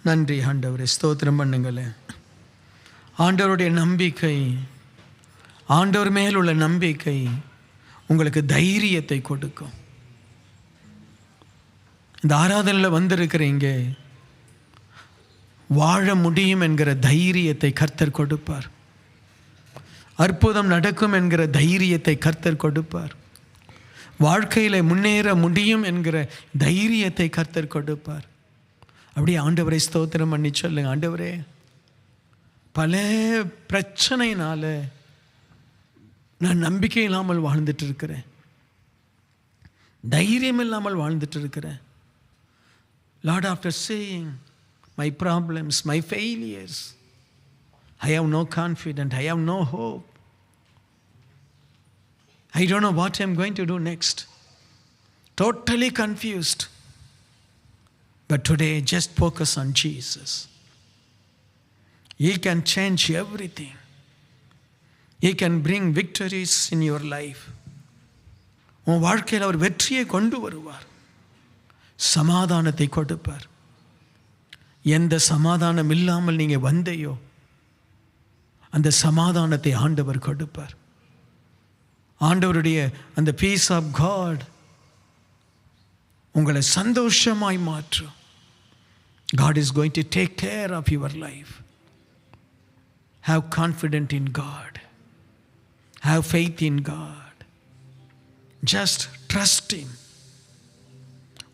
நன்றி ஆண்டவரே, ஸ்தோத்திரம் பண்ணுங்களேன். ஆண்டவருடைய நம்பிக்கை, ஆண்டவர் மேல் உள்ள நம்பிக்கை உங்களுக்கு தைரியத்தை கொடுக்கும். இந்த ஆராதனையில் வந்திருக்கிறீங்க, வாழ முடியும் என்கிற தைரியத்தை கர்த்தர் கொடுப்பார். அற்புதம் நடக்கும் என்கிற தைரியத்தை கர்த்தர் கொடுப்பார். வாழ்க்கையில் முன்னேற முடியும் என்கிற தைரியத்தை கர்த்தர் கொடுப்பார். அப்படியே ஆண்டவரை ஸ்தோத்திரம் பண்ணி சொல்லுங்க. ஆண்டவரே, பல பிரச்சனையினால நான் நம்பிக்கை இல்லாமல் வாழ்ந்துட்டு இருக்கிறேன், தைரியம் இல்லாமல் வாழ்ந்துட்டு இருக்கிறேன். Lord, after seeing my problems, my failures, I have no confidence, I have no hope. I don't know what I'm going to do next. Totally confused. But today, just focus on Jesus. He can change everything. He can bring victories in your life. உன் வாழ்க்கையில் அவர் வெற்றியை கொண்டு வருவார், சமாதானத்தை கொடுப்பார். எந்த சமாதானம் இல்லாமல் நீங்கள் வந்தையோ அந்த சமாதானத்தை ஆண்டவர் கொடுப்பார். ஆண்டவருடைய அந்த பீஸ் ஆஃப் காட் உங்களை சந்தோஷமாய் மாற்றும். God is going to take care of your life. Have confidence in God. Have faith in God. Just trust Him.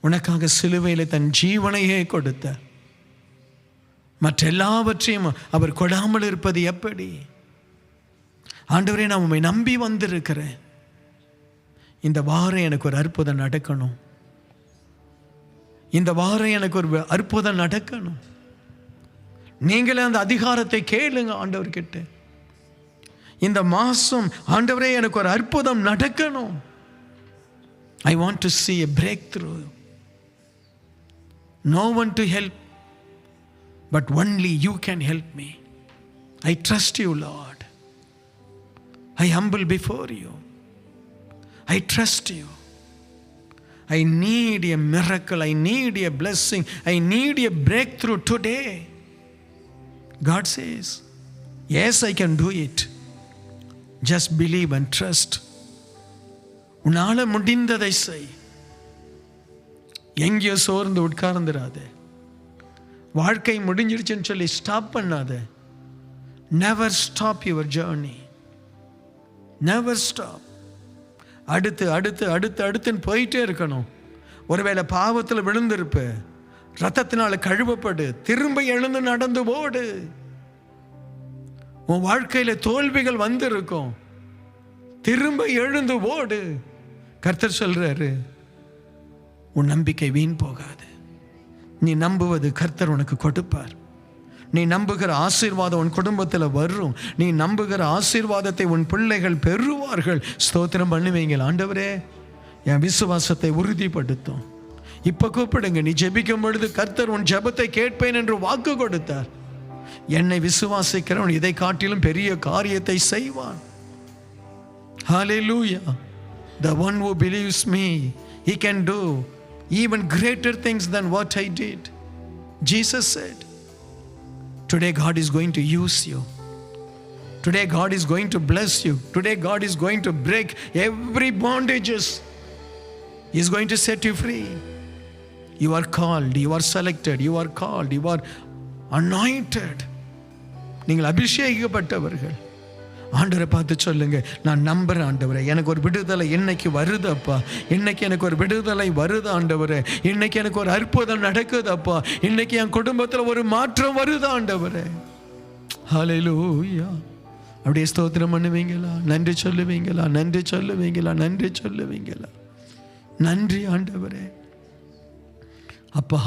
உனக்காக சிலுவையில் தன் ஜீவனையே கொடுத்தார். மற்றெல்லாவற்றையும் அவர் கொடாமல் இருப்பது எப்படி? ஆண்டவரே, நான் உம்மை நம்பி வந்திருக்கிறேன். இந்த வாரம் எனக்கு ஒரு அற்புதம் நடக்கணும், இந்த வாரம் எனக்கு ஒரு அற்புதம் நடக்கணும். நீங்களே அந்த அதிகாரத்தை கேளுங்க ஆண்டவர்கிட்ட. இந்த மாதம் ஆண்டவரே எனக்கு ஒரு அற்புதம் நடக்கணும். I want to see a breakthrough. No one to help, but only you can help me. I trust you, Lord. I humble before you. I trust you. I need a miracle. I need a blessing. I need a breakthrough today. God says, yes, I can do it. Just believe and trust. உன்னால முடிந்ததை செய். எங்கேயோ சோர்ந்து உட்கார்ந்துடாத. வாழ்க்கை முடிஞ்சிருச்சுன்னு சொல்லி stop பண்ணாத. Never stop your journey. Never stop. அடுத்து அடுத்து அடுத்து அடுத்துன்னு போயிட்டே இருக்கணும். ஒருவேளை பாவத்தில் விழுந்திருப்ப, ரத்தத்தினால கழுவப்படு, திரும்ப எழுந்து நடந்து ஓடு. உன் வாழ்க்கையில் தோல்விகள் வந்திருக்கும், திரும்ப எழுந்து ஓடு. கர்த்தர் சொல்றாரு, உன் நம்பிக்கை வீண் போகாது. நீ நம்புவது கர்த்தர் உனக்கு கொடுப்பார். நீ நம்புகிற ஆசீர்வாதம் உன் குடும்பத்தில் வரும். நீ நம்புகிற ஆசீர்வாதத்தை உன் பிள்ளைகள் பெறுவார்கள். ஸ்தோத்திரம் பண்ணுவீங்க. ஆண்டவரே, என் விசுவாசத்தை உறுதிப்படுத்தும். இப்போ கூப்பிடுங்க. நீ ஜெபிக்கும் பொழுது கர்த்தர் உன் ஜெபத்தை கேட்பேன் என்று வாக்கு கொடுத்தார். என்னை விசுவாசிக்கிறவன் இதை காட்டிலும் பெரிய காரியத்தை செய்வான். Hallelujah. The one who believes me, he can do even greater things than what I did. Jesus said, today God is going to use you. Today God is going to bless you. Today God is going to break every bondages. He is going to set you free. You are called, you are selected, you are called, you are anointed. நீங்கள் அபிஷேகிக்கப்பட்டவர்கள். ஆண்டவரை பார்த்து சொல்லுங்க, நான் நம்புறேன் ஆண்டவரே, எனக்கு ஒரு விடுதலை இன்னைக்கு வருது அப்பா. இன்னைக்கு எனக்கு ஒரு விடுதலை வருது ஆண்டவரே. இன்னைக்கு எனக்கு ஒரு அற்புதம் நடக்குது அப்பா. இன்னைக்கு என் குடும்பத்தில் ஒரு மாற்றம் வருது ஆண்டவரே. ஹல்லேலூயா. அப்படியே ஸ்தோத்திரம் பண்ணுவீங்களா? நன்றி சொல்லுவீங்களா? நன்றி சொல்லுவீங்களா? நன்றி சொல்லுவீங்களா? நன்றி ஆண்டவரே. அப்பா,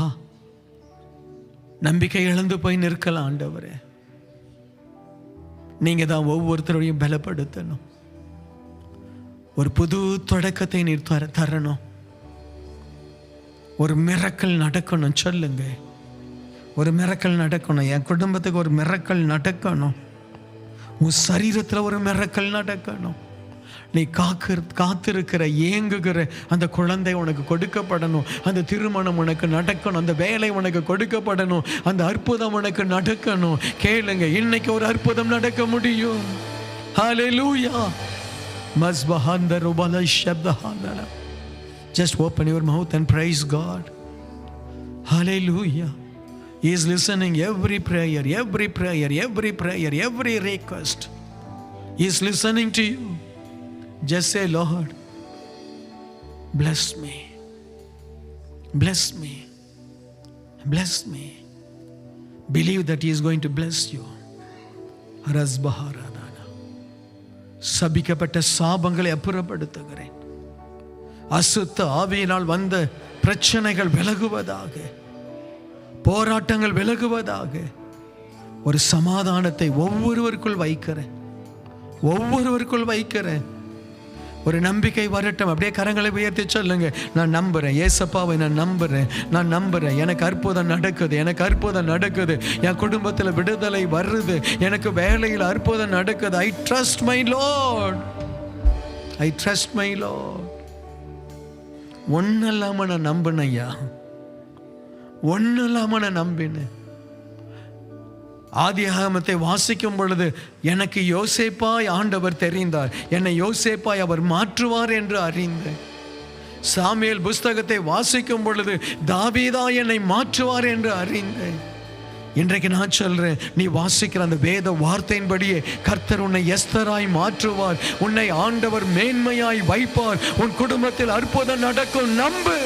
நம்பிக்கை இழந்து போய் நிற்கலாம் ஆண்டவரே. நீங்க தான் ஒவ்வொருத்தரையும் பலப்படுத்தணும். ஒரு புது தொடக்கத்தை நீர் தரணும். ஒரு மிரக்கல் நடக்கணும். சொல்லுங்க, ஒரு மிரக்கல் நடக்கணும். என் குடும்பத்துக்கு ஒரு மிரக்கல் நடக்கணும். உன் சரீரத்தில் ஒரு மிரக்கல் நடக்கணும். நீ காத்திருக்கிற ஏங்குகிற அந்த குழந்தை உனக்கு கொடுக்கப்படணும். அந்த திருமணம் உனக்கு நடக்கணும். அந்த வேலை உனக்கு கொடுக்கப்படணும். அந்த அற்புதம் உனக்கு நடக்கணும். கேளுங்க, இன்னைக்கு ஒரு அற்புதம் நடக்க முடியும். ஹல்லேலூயா. மஸ்பஹந்தருபல ஷப்தஹந்தல. Just open your mouth and praise God. Hallelujah. He is listening every prayer, every prayer, every prayer, every request. He is listening to you. Just say, Lord, bless me. Bless me. Bless me. Believe that He is going to bless you. Rasbaharadana. சபிக்கப்பட்ட சாபங்களை அப்புறப்படுத்துகிறேன். அசுத்த ஆவியினால் வந்த பிரச்சனைகள் விலகுவதாக, போராட்டங்கள் விலகுவதாக. ஒரு சமாதானத்தை ஒவ்வொருவருக்குள் வைக்கிறேன். ஒரு நம்பிக்கை வரட்டும். அப்படியே கரங்களை உயர்த்தி சொல்லுங்க, நான் நம்புறேன், ஏசப்பாவை நான் நம்புறேன். எனக்கு அற்புதம் நடக்குது. என் குடும்பத்தில் விடுதலை வருது. எனக்கு வேலையில் அற்புதம் நடக்குது. I trust my Lord. ஒன்னும் இல்லாம நான் நம்பினையா, ஆதியாகமத்தை வாசிக்கும் பொழுது எனக்கு யோசேப்பாய் ஆண்டவர் தெரிந்தார். என்னை யோசேப்பாய் அவர் மாற்றுவார் என்று அறிந்தேன். சாமுவேல் புஸ்தகத்தை வாசிக்கும் பொழுது தாவீதா என்னை மாற்றுவார் என்று அறிந்தேன். இன்றைக்கு நான் சொல்றேன், நீ வாசிக்கிற அந்த வேத வார்த்தையின்படியே கர்த்தர் உன்னை எஸ்தராய் மாற்றுவார். உன்னை ஆண்டவர் மேன்மையாய் வைப்பார். உன் குடும்பத்தில் அற்புதம் நடக்கும். நம்பு.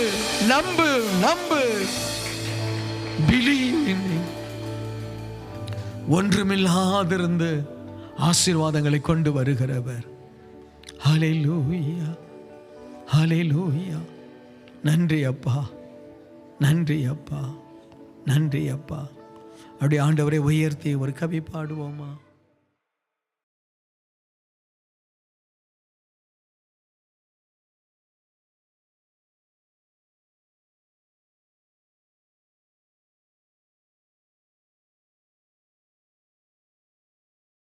Believe in me. ஒன்றுமில்லாதிருந்து ஆசீர்வாதங்களை கொண்டு வருகிறவர். ஹல்லேலூயா, ஹல்லேலூயா. நன்றி அப்பா. அப்படி ஆண்டவரை உயர்த்தி ஒரு கவி பாடுவோமா?